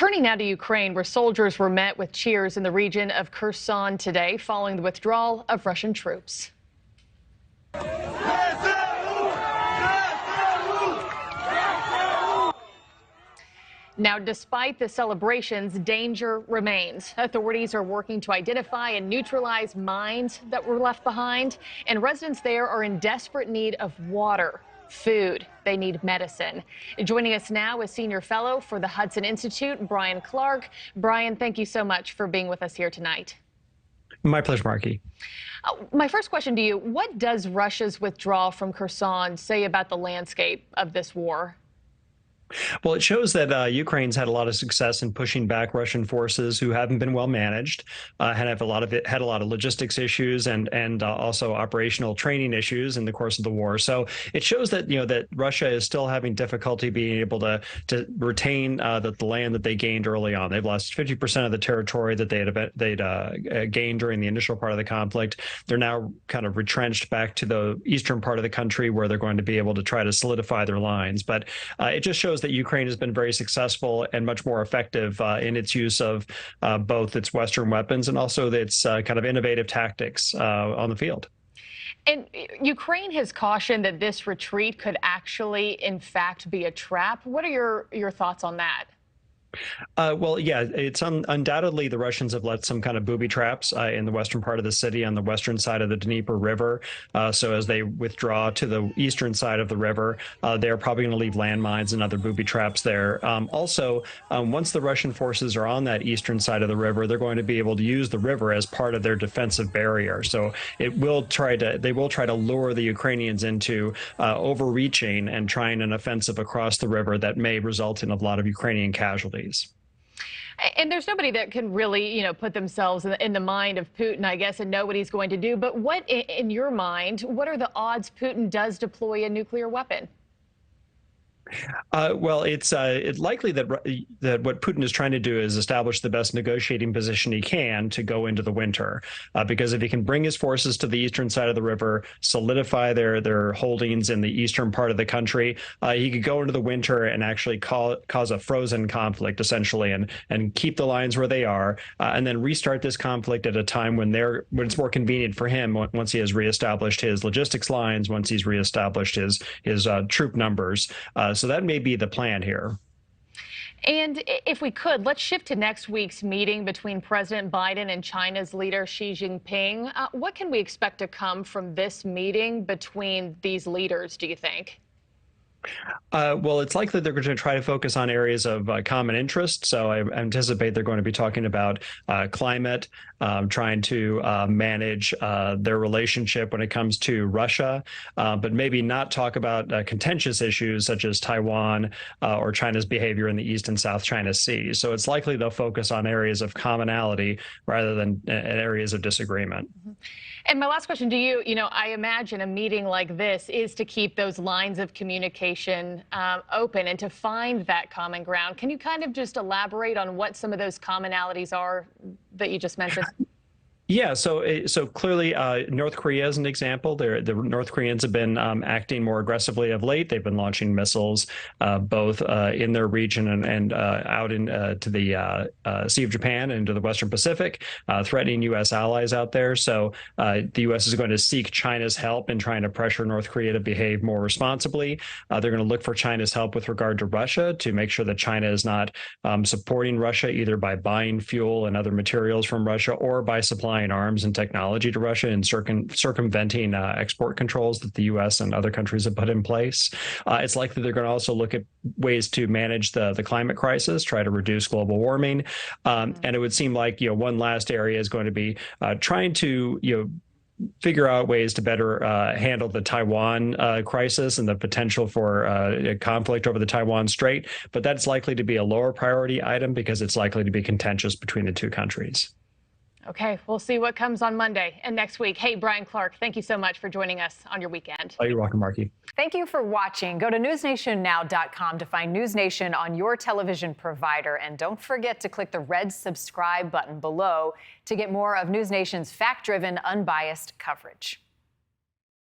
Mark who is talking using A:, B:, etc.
A: Turning now to Ukraine, where soldiers were met with cheers in the region of Kherson today following the withdrawal of Russian troops. Now, despite the celebrations, danger remains. Authorities are working to identify and neutralize mines that were left behind, and residents there are in desperate need of water, food. They need medicine. Joining us now is Senior Fellow for the Hudson Institute, Bryan Clark. Bryan, thank you so much for being with us here tonight.
B: My pleasure, Marky.
A: My first question to you, what does Russia's withdrawal from Kherson say about the landscape of this war?
B: Well, it shows that Ukraine's had a lot of success in pushing back Russian forces who haven't been well managed, and had a lot of logistics issues and also operational training issues in the course of the war. So it shows that that Russia is still having difficulty being able to retain the land that they gained early on. They've lost 50% of the territory that they'd gained during the initial part of the conflict. They're now kind of retrenched back to the eastern part of the country where they're going to be able to try to solidify their lines. But it just shows that Ukraine has been very successful and much more effective in its use of both its Western weapons and also its kind of innovative tactics on the field.
A: And Ukraine has cautioned that this retreat could actually, in fact, be a trap. What are your thoughts on that?
B: Well, yeah, it's undoubtedly the Russians have let some kind of booby traps in the western part of the city on the western side of the Dnieper River. So as they withdraw to the eastern side of the river, they're probably going to leave landmines and other booby traps there. Also, once the Russian forces are on that eastern side of the river, they're going to be able to use the river as part of their defensive barrier. So they will try to lure the Ukrainians into overreaching and trying an offensive across the river that may result in a lot of Ukrainian casualties.
A: And there's nobody that can really, put themselves in the mind of Putin, I guess, and know what he's going to do. But what, in your mind, what are the odds Putin does deploy a nuclear weapon?
B: Well, it's likely that what Putin is trying to do is establish the best negotiating position he can to go into the winter, because if he can bring his forces to the eastern side of the river, solidify their holdings in the eastern part of the country, he could go into the winter and actually cause a frozen conflict, essentially, and keep the lines where they are, and then restart this conflict at a time when it's more convenient for him once he has reestablished his logistics lines, once he's reestablished his troop numbers. So that may be the plan here.
A: And if we could, let's shift to next week's meeting between President Biden and China's leader Xi Jinping. What can we expect to come from this meeting between these leaders, do you think?
B: Well, it's likely they're going to try to focus on areas of common interest. So I anticipate they're going to be talking about climate, trying to manage their relationship when it comes to Russia, but maybe not talk about contentious issues such as Taiwan or China's behavior in the East and South China Sea. So it's likely they'll focus on areas of commonality rather than areas of disagreement.
A: Mm-hmm. And my last question to you, I imagine a meeting like this is to keep those lines of communication open and to find that common ground. Can you kind of just elaborate on what some of those commonalities are that you just mentioned?
B: Yeah, so clearly North Korea is an example. The North Koreans have been acting more aggressively of late. They've been launching missiles both in their region and out to the Sea of Japan and to the Western Pacific, threatening U.S. allies out there. So the U.S. is going to seek China's help in trying to pressure North Korea to behave more responsibly. They're going to look for China's help with regard to Russia to make sure that China is not supporting Russia either by buying fuel and other materials from Russia or by supplying arms and technology to Russia and circumventing export controls that the U.S. and other countries have put in place. It's likely they're going to also look at ways to manage the climate crisis, try to reduce global warming. And it would seem like, one last area is going to be trying to, figure out ways to better handle the Taiwan crisis and the potential for a conflict over the Taiwan Strait. But that's likely to be a lower priority item because it's likely to be contentious between the two countries.
A: Okay, we'll see what comes on Monday and next week. Hey, Bryan Clark, thank you so much for joining us on your weekend.
B: Oh, you're welcome, Marky.
C: Thank you for watching. Go to newsnationnow.com to find News Nation on your television provider. And don't forget to click the red subscribe button below to get more of News Nation's fact-driven, unbiased coverage.